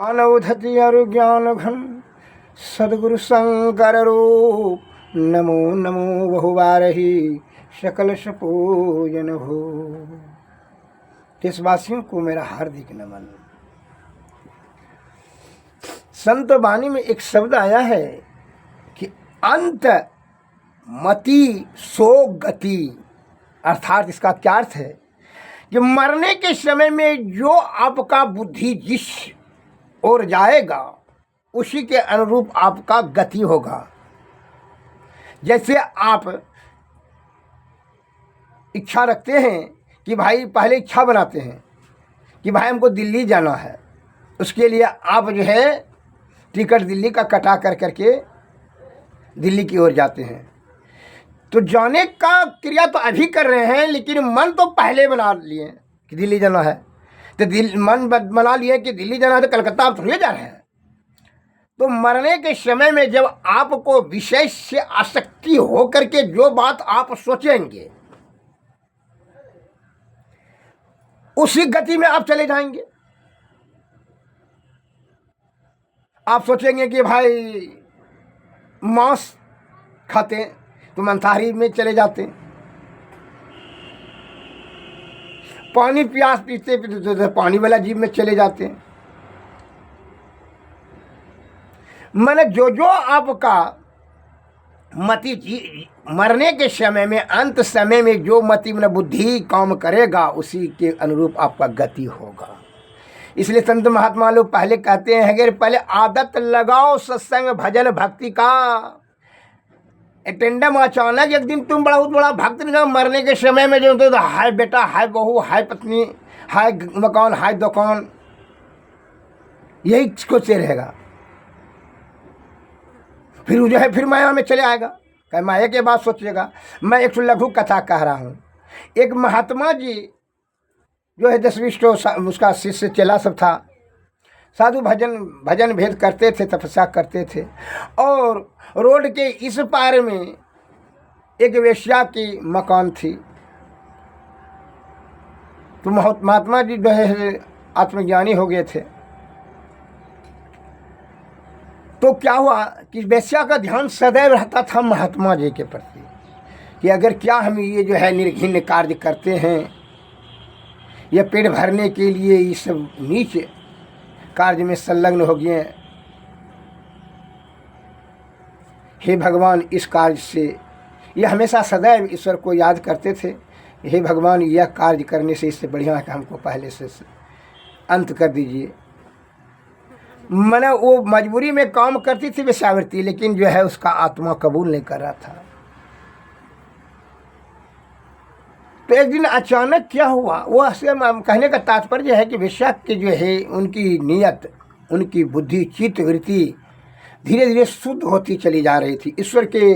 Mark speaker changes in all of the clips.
Speaker 1: अनवधति अरु ज्ञान घन सदगुरु शंकर रूप। नमो नमो बहुबारही सकल सपूजन हो। देशवासियों को मेरा हार्दिक नमन। संत वाणी में एक शब्द आया है कि अंत मति सो गति, अर्थात इसका क्या अर्थ है कि मरने के समय में जो आपका बुद्धि जिस ओर जाएगा उसी के अनुरूप आपका गति होगा। जैसे आप इच्छा रखते हैं कि भाई, पहले इच्छा बनाते हैं कि भाई हमको दिल्ली जाना है, उसके लिए आप जो है टिकट दिल्ली का कटा कर करके दिल्ली की ओर जाते हैं। तो जाने का क्रिया तो अभी कर रहे हैं, लेकिन मन तो पहले बना लिए कि दिल्ली जाना है। तो मन बना लिए कि दिल्ली जाना है तो कलकत्ता आप थोड़ी जा रहे हैं। तो मरने के समय में जब आपको विषय से आसक्ति हो करके जो बात आप सोचेंगे उसी गति में आप चले जाएंगे। आप सोचेंगे कि भाई मांस खाते तो मंसाहारी में चले जाते, पानी प्यास पीते तो पानी वाला जीव में चले जाते। मैंने जो आपका मति मरने के समय में, अंत समय में जो मति में बुद्धि काम करेगा उसी के अनुरूप आपका गति होगा। इसलिए संत महात्मा लोग पहले कहते हैं अगर पहले आदत लगाओ सत्संग भजन भक्ति का। अटेंडम अचानक एक दिन तुम बहुत बड़ा भक्त निकला, मरने के समय में जो तो हाय बेटा, हाय बहू, हाय पत्नी, हाय मकान, हाय दुकान, यही सोचते रहेगा। फिर जो है फिर माया में चले आएगा, कहीं माया के बाद सोचिएगा। मैं एक लघु कथा कह रहा हूँ। एक महात्मा जी जो है 10-20 उसका शिष्य चेला सब था, साधु भजन भेद करते थे, तपस्या करते थे। और रोड के इस पार में एक वेश्या की मकान थी। तो महात्मा जी जो है आत्मज्ञानी हो गए थे। तो क्या हुआ कि वेश्या का ध्यान सदैव रहता था महात्मा जी के प्रति कि अगर क्या हम ये जो है निर्घिन्न कार्य करते हैं या पेट भरने के लिए इस सब नीच कार्य में संलग्न हो गए, हे भगवान इस कार्य से, ये हमेशा सदैव ईश्वर को याद करते थे, हे भगवान यह कार्य करने से इससे बढ़िया है कि हमको पहले से अंत कर दीजिए। मैंने वो मजबूरी में काम करती थी वेश्यावृत्ति, लेकिन जो है उसका आत्मा कबूल नहीं कर रहा था। तो एक दिन अचानक क्या हुआ, वो कहने का तात्पर्य है कि वेश्या के जो है उनकी नीयत, उनकी बुद्धि, चित्त वृत्ति धीरे धीरे शुद्ध होती चली जा रही थी। ईश्वर के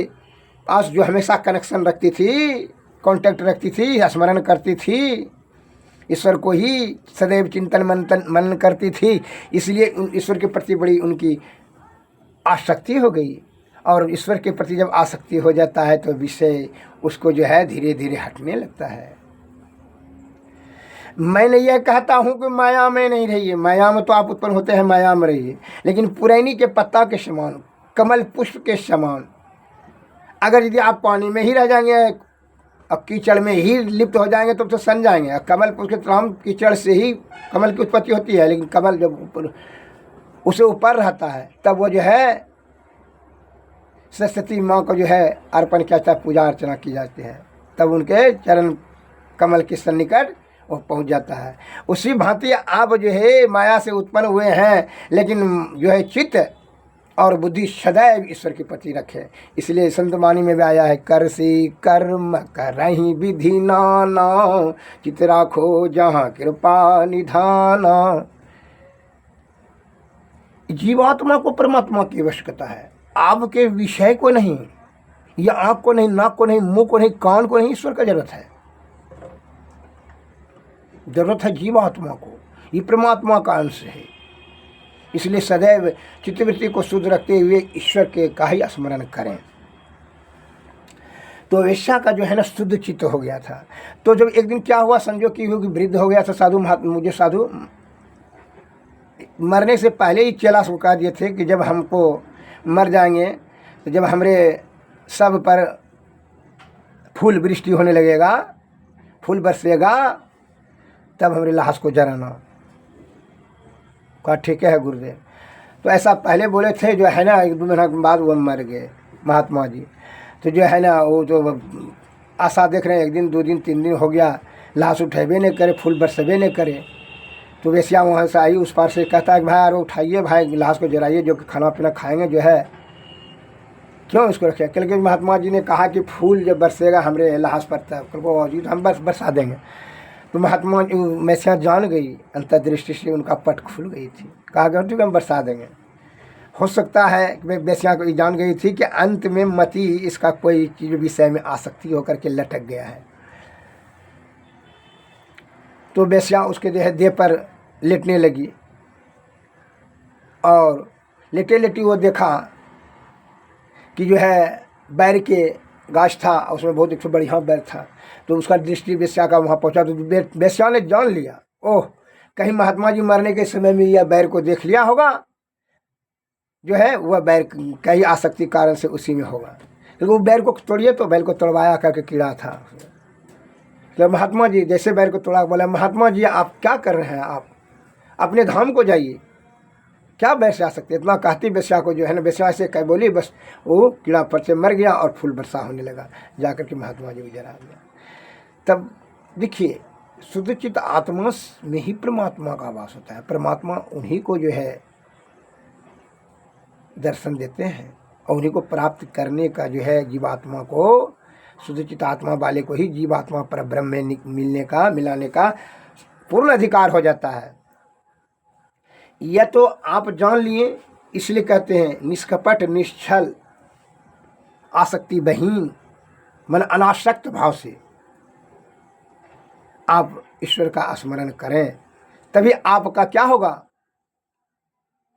Speaker 1: पास जो हमेशा कनेक्शन रखती थी, कांटेक्ट रखती थी, स्मरण करती थी, ईश्वर को ही सदैव चिंतन मनन करती थी। इसलिए ईश्वर के प्रति बड़ी उनकी आसक्ति हो गई। और ईश्वर के प्रति जब आसक्ति हो जाता है तो विषय उसको जो है धीरे धीरे हटने लगता है। मैंने यह कहता हूँ कि माया में नहीं रहिए, माया में तो आप उत्पन्न होते हैं, माया में रहिए, लेकिन पुरैनी के पत्ता के समान, कमल पुष्प के समान अगर यदि आप पानी में ही रह जाएंगे और कीचड़ में ही लिप्त हो जाएंगे तो सन जाएंगे। कमल पुष्प के तमाम कीचड़ से ही कमल की उत्पत्ति होती है, लेकिन कमल जब ऊपर उसे ऊपर रहता है तब वो जो है सरस्वती माँ को जो है अर्पण किया जाता है, पूजा अर्चना की जाती है, तब उनके चरण कमल के सन्निकट वो पहुँच जाता है। उसी भांति आप जो है माया से उत्पन्न हुए हैं, लेकिन जो है चित्त और बुद्धि सदैव ईश्वर के प्रति रखे। इसलिए संत वाणी में भी आया है, कर सी कर्म करहि विधि नाना, चित राखो जहाँ कृपा निधाना। जीवात्मा को परमात्मा की आवश्यकता है, आपके विषय को नहीं, या आँख को नहीं, नाक को नहीं, मुंह को नहीं, कान को नहीं, ईश्वर का जरूरत है। जरूरत है जीवात्मा को, ये परमात्मा का अंश है। इसलिए सदैव चित्तवृत्ति को शुद्ध रखते हुए ईश्वर के का ही स्मरण करें। तो वेश्या का जो है ना शुद्ध चित्त हो गया था। तो जब एक दिन क्या हुआ, संजोग की हुई वृद्ध हो गया था, साधु महात्मा, मुझे साधु मरने से पहले ही चेला को कह दिए थे कि जब हमको मर जाएंगे तो जब हमारे सब पर फूल वृष्टि होने लगेगा, फूल बरसेगा, तब हमारे लाश को जराना। कहा ठीक है गुरुदेव। तो ऐसा पहले बोले थे, जो है ना 1-2 महीना के बाद वो मर गए महात्मा जी। तो जो है ना वो तो आशा देख रहे हैं, 1 दिन 2 दिन 3 दिन हो गया, लाश उठेबे नहीं करे, फूल बरसबे नहीं करे। तो वेश्या वहाँ से आई, उस पार से कहता है कि भाई यार उठाइए भाई, लाश को जराइए, जो कि खाना पीना खाएंगे जो है, क्यों इसको रखे। क्योंकि महात्मा जी ने कहा कि फूल जब बरसेगा हमारे लाश पर तब को जी हम बरसा देंगे। तो महात्मा वेश्या जान गई, अंतर्दृष्टि से उनका पट खुल गई थी। कहा गया ठीक हम बरसा देंगे। हो सकता है कि वेश्या को जान गई थी कि अंत में मति इसका कोई चीज़ विषय में आसक्ति होकर के लटक गया है। तो वेश्या उसके जो है देह पर लेटने लगी, और लेटे लेटी वो देखा कि जो है बैर के गाछ था, उसमें बहुत एक बढ़िया बैर था। तो उसका दृष्टि वेश्या का वहाँ पहुँचा। तो वेश्या ने जान लिया, ओह कहीं महात्मा जी मरने के समय में यह बैर को देख लिया होगा, जो है वह बैर कई आसक्ति कारण से उसी में होगा। तो वो बैर को तोड़िए, तो बैर को तोड़वाया करके कीड़ा था। तो महात्मा जी जैसे बैर को तोड़ा, बोला महात्मा जी आप क्या कर रहे हैं, आप अपने धाम को जाइए, क्या बैर से आ सकते। इतना कहती वेश्या को जो है ना, वेश्या से कह बोली, बस वो कीड़ा पर से मर गया और फूल बरसा होने लगा। जाकर के महात्मा जी को जरा दिया। तब देखिए शुद्ध चित्त आत्मा में ही परमात्मा का वास होता है। परमात्मा उन्हीं को जो है दर्शन देते हैं, और उन्हीं को प्राप्त करने का जो है जीवात्मा को, शुद्ध चित्त आत्मा वाले को ही जीवात्मा पर ब्रह्म में मिलाने का पूर्ण अधिकार हो जाता है। यह तो आप जान लिए, इसलिए कहते हैं निष्कपट निश्चल आसक्ति बहीन मन अनासक्त भाव से आप ईश्वर का स्मरण करें, तभी आपका क्या होगा,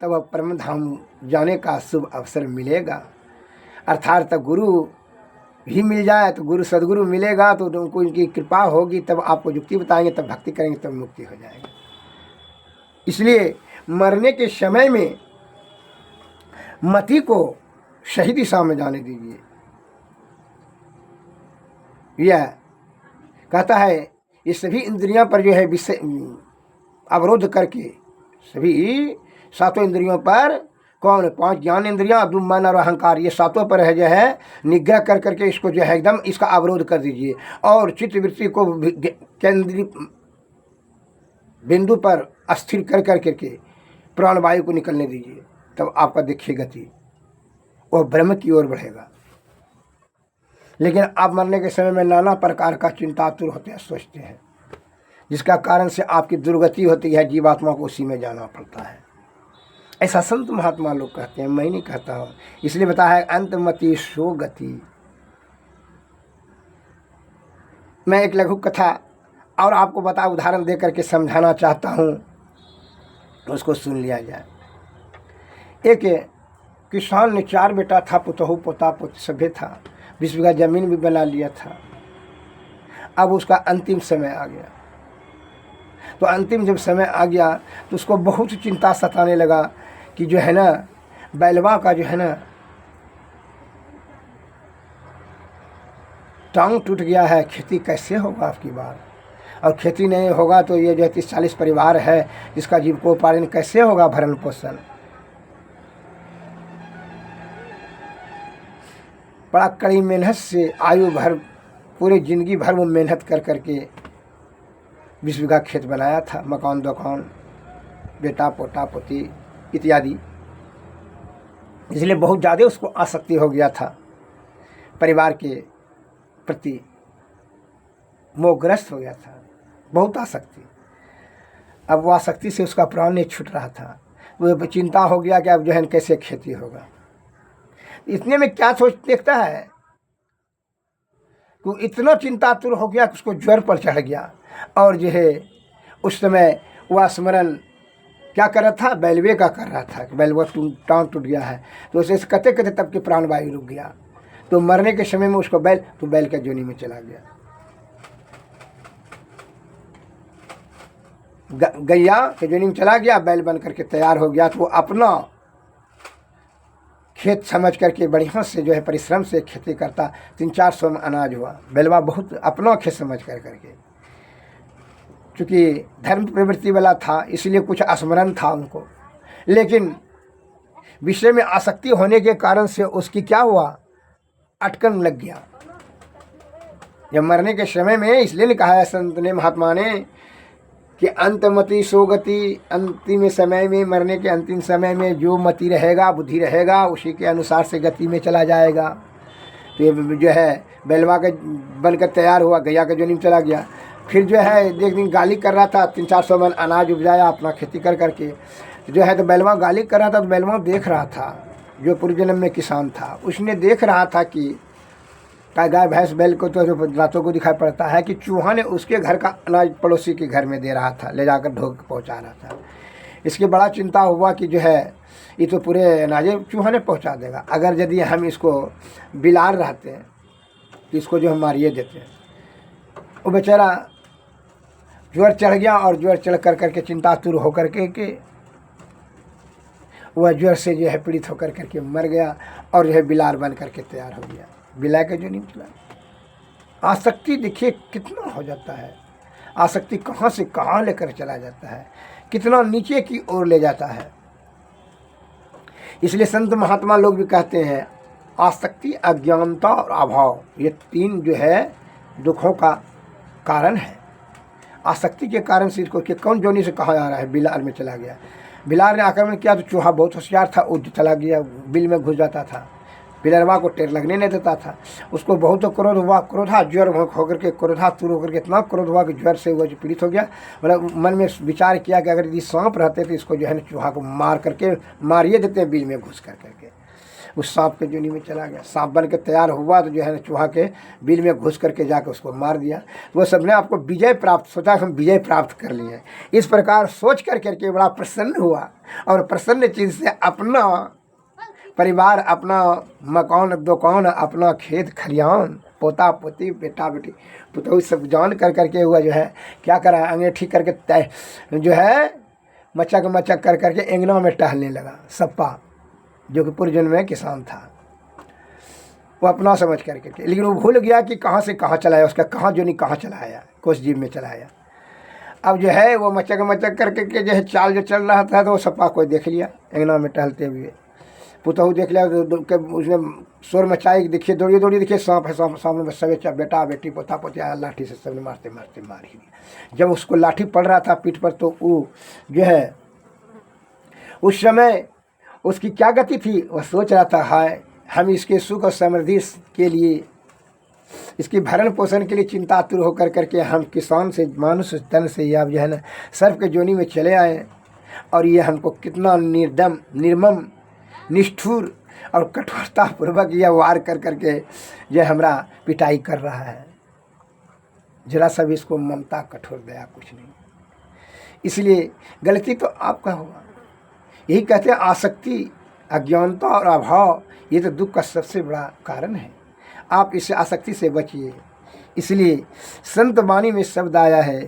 Speaker 1: तब परम धाम जाने का शुभ अवसर मिलेगा। अर्थात गुरु भी मिल जाए तो गुरु सदगुरु मिलेगा तो उनको उनकी कृपा होगी, तब आपको युक्ति बताएंगे, तब भक्ति करेंगे, तब मुक्ति हो जाएगी। इसलिए मरने के समय में मति को सही दिशा में जाने दीजिए। यह कहता है ये सभी इंद्रियों पर जो है विषय अवरोध करके, सभी 7 इंद्रियों पर, कौन 5 ज्ञान इंद्रियां, दुम मन और अहंकार, ये 7 पर है जो है निग्रह कर करके इसको जो है एकदम इसका अवरोध कर दीजिए, और चित्त वृत्ति को केंद्रीय बिंदु पर अस्थिर कर करके प्राणवायु को निकलने दीजिए। तब आपका देखिए गति वह ब्रह्म की ओर बढ़ेगा। लेकिन आप मरने के समय में नाना प्रकार का चिंतातुर होते हैं, सोचते हैं, जिसका कारण से आपकी दुर्गति होती है, जीवात्मा को उसी में जाना पड़ता है। ऐसा संत महात्मा लोग कहते हैं, मैं नहीं कहता हूँ। इसलिए बताया है अंतमति सो गति। मैं एक लघु कथा और आपको उदाहरण दे करके समझाना चाहता हूँ, उसको सुन लिया जाए। एक किसान ने 4 बेटा था, पुतहु पोता पोती सभे था, 20 बीघा जमीन भी बना लिया था। अब उसका अंतिम समय आ गया। तो अंतिम जब समय आ गया तो उसको बहुत चिंता सताने लगा कि जो है ना बैलवा का जो है ना टांग टूट गया है, खेती कैसे होगा आपकी बार, और खेती नहीं होगा तो ये जो 30-40 परिवार है जिसका जीविकोपार्जन कैसे होगा, भरण पोषण। बड़ा कड़ी मेहनत से आयु भर, पूरी जिंदगी भर वो मेहनत कर करके 20 बीघा खेत बनाया था, मकान दुकान, बेटा पोता पोती इत्यादि। इसलिए बहुत ज़्यादा उसको आसक्ति हो गया था, परिवार के प्रति मोहग्रस्त हो गया था, बहुत आसक्ति। अब वो आसक्ति से उसका प्राण नहीं छूट रहा था। वो चिंता हो गया कि अब जो है कैसे खेती होगा। इतने में क्या सोच देखता है कि इतना चिंतातुर हो गया कि उसको ज्वर पर चढ़ गया, और जो है उस समय वह स्मरण क्या कर रहा था, बैलवे का कर रहा था कि बैलवा टांग टूट गया है। तो उसे कहते कहते तब के प्राणवायु रुक गया। तो मरने के समय में उसको बैल के जोनी में चला गया। गैया के जोनी में चला गया, बैल बन करके तैयार हो गया, तो वो अपना खेत समझ करके बढ़िया से जो है परिश्रम से खेती करता। 300-400 में अनाज हुआ। बैलवा बहुत अपना खेत समझ करके, चूँकि धर्म प्रवृत्ति वाला था इसलिए कुछ स्मरण था उनको, लेकिन विषय में आसक्ति होने के कारण से उसकी क्या हुआ, अटकन लग गया। जब मरने के समय में, इसलिए ने कहा है संत ने, महात्मा ने, कि अंतमति सोगति, अंतिम समय में, मरने के अंतिम समय में जो मति रहेगा, बुद्धि रहेगा, उसी के अनुसार से गति में चला जाएगा। तो ये जो है बैलवा का बनकर तैयार हुआ, गैया के जोनी में चला गया। फिर जो है एक दिन गाली कर रहा था, 300-400 मन अनाज उपजाया अपना खेती कर करके, जो है तो बैलवा गाली कर रहा था। तो बैलवा देख रहा था, जो पूर्व जन्म में किसान था, उसने देख रहा था कि गाय भैंस बैल को तो रातों को दिखाई पड़ता है कि चूहा ने उसके घर का अनाज पड़ोसी के घर में दे रहा था, ले जाकर ढोक पहुंचा रहा था। इसकी बड़ा चिंता हुआ कि जो है ये तो पूरे अनाज चूहा ने पहुंचा देगा, अगर यदि हम इसको बिलार रहते हैं तो इसको जो हम मारिए देते हैं। वो बेचारा ज्वर चढ़ गया, और ज्वर चढ़ कर करके चिंतातुर होकर के वह ज्वर से जो है पीड़ित होकर करके मर गया, और जो है बिलार बन करके तैयार हो गया। बिला के जो नहीं चला। आसक्ति देखिए कितना हो जाता है, आसक्ति कहाँ से कहाँ लेकर चला जाता है, कितना नीचे की ओर ले जाता है। इसलिए संत महात्मा लोग भी कहते हैं आसक्ति, अज्ञानता और अभाव, ये तीन जो है दुखों का कारण है। आसक्ति के कारण से इसको कि कौन जोनी से कहाँ आ रहा है, बिलार में चला गया। बिलार ने आक्रमण किया तो चूहा बहुत होशियार था, उड़ चला गया, बिल में घुस जाता था, बिलरवा को टेर लगने नहीं देता था। उसको बहुत क्रोध हुआ, क्रोधा ज्वर होकर के, क्रोधातुर होकर के इतना क्रोध हुआ कि ज्वर से वो जो पीड़ित हो गया। मतलब मन में विचार किया कि अगर यदि सांप रहते तो इसको जो है ना चूहा को मार करके मारिए देते हैं, बिल में घुस कर करके। उस सांप के जोनी में चला गया, सांप बन के तैयार हुआ तो जो है ना चूहा के बिल में घुस करके जाकर उसको मार दिया। वो सबने आपको विजय प्राप्त, सोचा हम विजय प्राप्त कर लिए। इस प्रकार सोच कर करके बड़ा प्रसन्न हुआ, और प्रसन्न चीज़ से अपना परिवार, अपना मकान दुकान, अपना खेत खलिहान, पोता पोती, बेटा बेटी, पुतहु सब जान कर करके हुआ जो है क्या करा, अंगीठी करके तय जो है मचक कर करके एंगना में टहलने लगा। सप्पा जो कि पूर्व जन्म में किसान था, वो अपना समझ करके, लेकिन वो भूल गया कि कहाँ से कहाँ चलाया, उसका कहाँ जो नहीं कहाँ चलाया, कुछ जीव में चलाया। अब जो है वो मचक करके के जो है चाल जो चल रहा था, तो वो सप्पा को देख लिया एंगना में टहलते हुए। पुतहु देख लिया, उसने शोर मचाई, देखिए दौड़िए देखिए सांप है, सामने में सभी बेटा बेटी पोता पोतिया लाठी से सबने मारते मारते मार ही दिया। जब उसको लाठी पड़ रहा था पीठ पर, तो वो जो है उस समय उसकी क्या गति थी, वह सोच रहा था, हाय हम इसके सुख और समृद्धि के लिए, इसकी भरण पोषण के लिए चिंतातुर होकर करके हम किसान से, मानुष तन से या जो है ना सर्प के जोनी में चले आए, और ये हमको कितना निर्दम, निर्मम, निष्ठुर और कठोरता पूर्वक यह वार कर करके यह हमरा पिटाई कर रहा है। जरा सा भी इसको ममता, कठोर दया कुछ नहीं। इसलिए गलती तो आपका होगा। यही कहते हैं आसक्ति, अज्ञानता और अभाव, ये तो दुख का सबसे बड़ा कारण है। आप इस आसक्ति से बचिए। इसलिए संत वाणी में शब्द आया है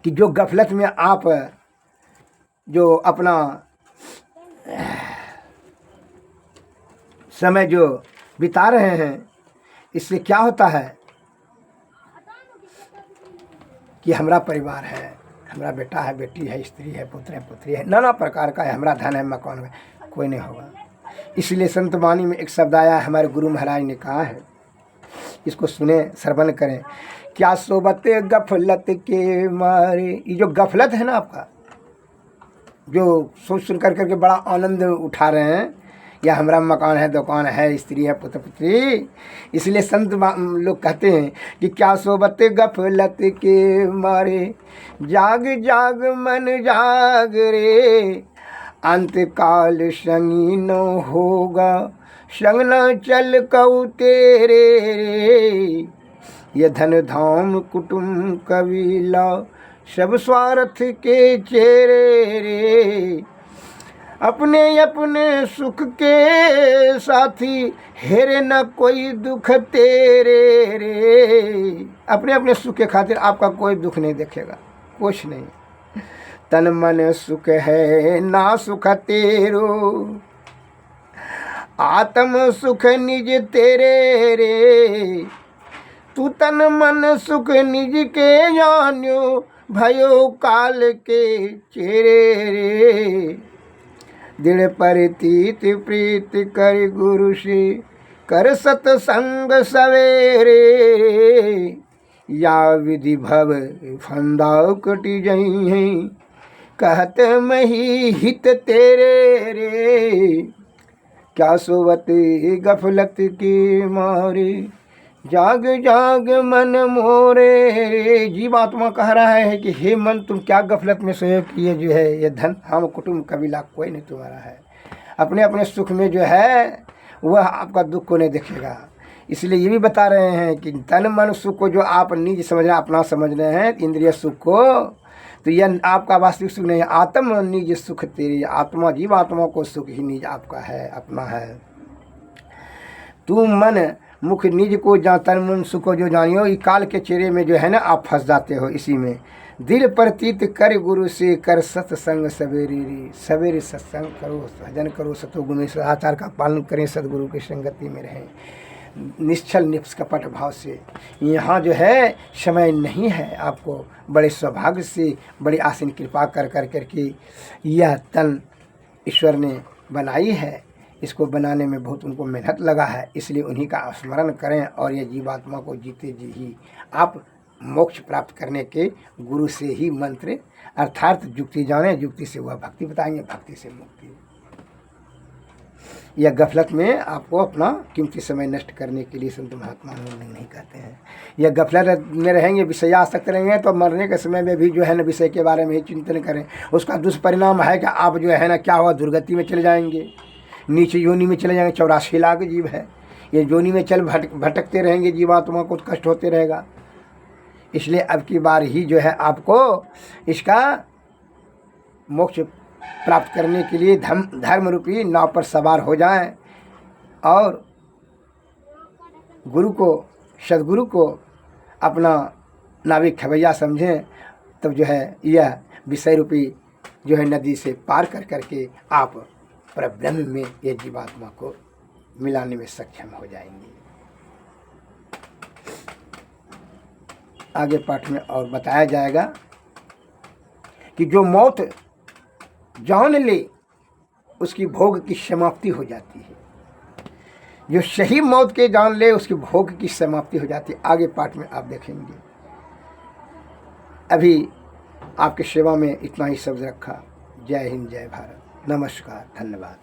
Speaker 1: कि जो गफलत में आप जो अपना समय जो बिता रहे हैं, इससे क्या होता है कि हमारा परिवार है, हमारा बेटा है, बेटी है, स्त्री है, पुत्र है, पुत्री है, नाना प्रकार का है, हमारा धन है, मकान है, कोई नहीं होगा। इसलिए संत वाणी में एक शब्द आया, हमारे गुरु महाराज ने कहा है, इसको सुने, श्रवण करें। क्या सोबत गफलत के मारे, ये जो गफलत है ना आपका, जो सोच सुन कर करके बड़ा आनंद उठा रहे हैं, या हमारा मकान है, दुकान है, स्त्री है, पुत्र पुत्री, इसलिए संत लोग कहते हैं कि क्या सोबत गफलत के मारे, जाग जाग मन जाग रे, अंत काल संगी न होगा, संग न चल कऊ तेरे रे, ये धन धाम कुटुंब कबीला, सब स्वार्थ के चेहरे रे, अपने अपने सुख के साथी, हेरे न कोई दुख तेरे रे। अपने अपने सुख के खातिर आपका कोई दुख नहीं देखेगा, कुछ नहीं। तन मन सुख है ना सुख तेरो, आत्म सुख निज तेरे रे। तू तन मन सुख निज के जान्यो, भयो काल के चेरे रे। दृढ़ परितीत प्रीत कर गुरु से, कर सतसंग सवेरे। या विधि भव फंदाव कटी जई हैं, कहत मही हित तेरे रे। क्या सोवत गफलत के मारे, जाग जाग मन मोरे। जीवात्मा कह रहा है कि हे मन, तुम क्या गफलत में सोए कि ये जो है ये धन हम कुटुंब कबीला कोई नहीं तुम्हारा है। अपने अपने सुख में जो है वह आपका दुख को नहीं देखेगा। इसलिए ये भी बता रहे हैं कि तन मन सुख को जो आप निज समझ रहे हैं, अपना समझ रहे हैं इंद्रिय सुख को, तो यह आपका वास्तविक सुख नहीं है। आत्म निज सुख तेरी, आत्मा जीवात्मा को सुख ही निज आपका है, अपना है। तू मन मुख निज को जा, तन मन सुख को जो जानियो। ये काल के चेहरे में जो है ना आप फंस जाते हो इसी में। दिल प्रतीत कर गुरु से, कर सत्संग सवेरे रे। सवेरे सत्संग करो, भजन करो, सतोगुण सदाचार का पालन करें, सदगुरु की संगति में रहें निश्चल निष्कपट भाव से। यहाँ जो है समय नहीं है आपको, बड़े सौभाग्य से बड़ी आसीन कृपा कर कर करके यह तन ईश्वर ने बनाई है। इसको बनाने में बहुत उनको मेहनत लगा है, इसलिए उन्हीं का स्मरण करें और ये जीवात्मा को जीते जी ही आप मोक्ष प्राप्त करने के गुरु से ही मंत्र अर्थात युक्ति जाने, युक्ति से वह भक्ति बताएंगे, भक्ति से मुक्ति। यह गफलत में आपको अपना कीमती समय नष्ट करने के लिए संत महात्मा नहीं कहते हैं। यह गफलत में रहेंगे, विषयासक्त रहेंगे, तो मरने के समय में भी जो है ना विषय के बारे में ही चिंतन करें। उसका दुष्परिणाम है कि आप जो है ना क्या हुआ, दुर्गति में चले जाएंगे, नीचे योनि में चले जाएंगे। 84 लाख जीव है, ये योनि में चल भटकते रहेंगे, जीवात्मा को कष्ट होते रहेगा। इसलिए अब की बार ही जो है आपको इसका मोक्ष प्राप्त करने के लिए धर्म रूपी नाव पर सवार हो जाएं और गुरु को, सदगुरु को अपना नाविक खवैया समझें। तब जो है यह विषय रूपी जो है नदी से पार कर करके आप परब्रह्म में ये जीवात्मा को मिलाने में सक्षम हो जाएंगे। आगे पाठ में और बताया जाएगा कि जो मौत जान ले उसकी भोग की समाप्ति हो जाती है, जो सही मौत के जान ले उसकी भोग की समाप्ति हो जाती है। आगे पाठ में आप देखेंगे। अभी आपकी सेवा में इतना ही शब्द रखा। जय हिंद, जय भारत, नमस्कार, धन्यवाद।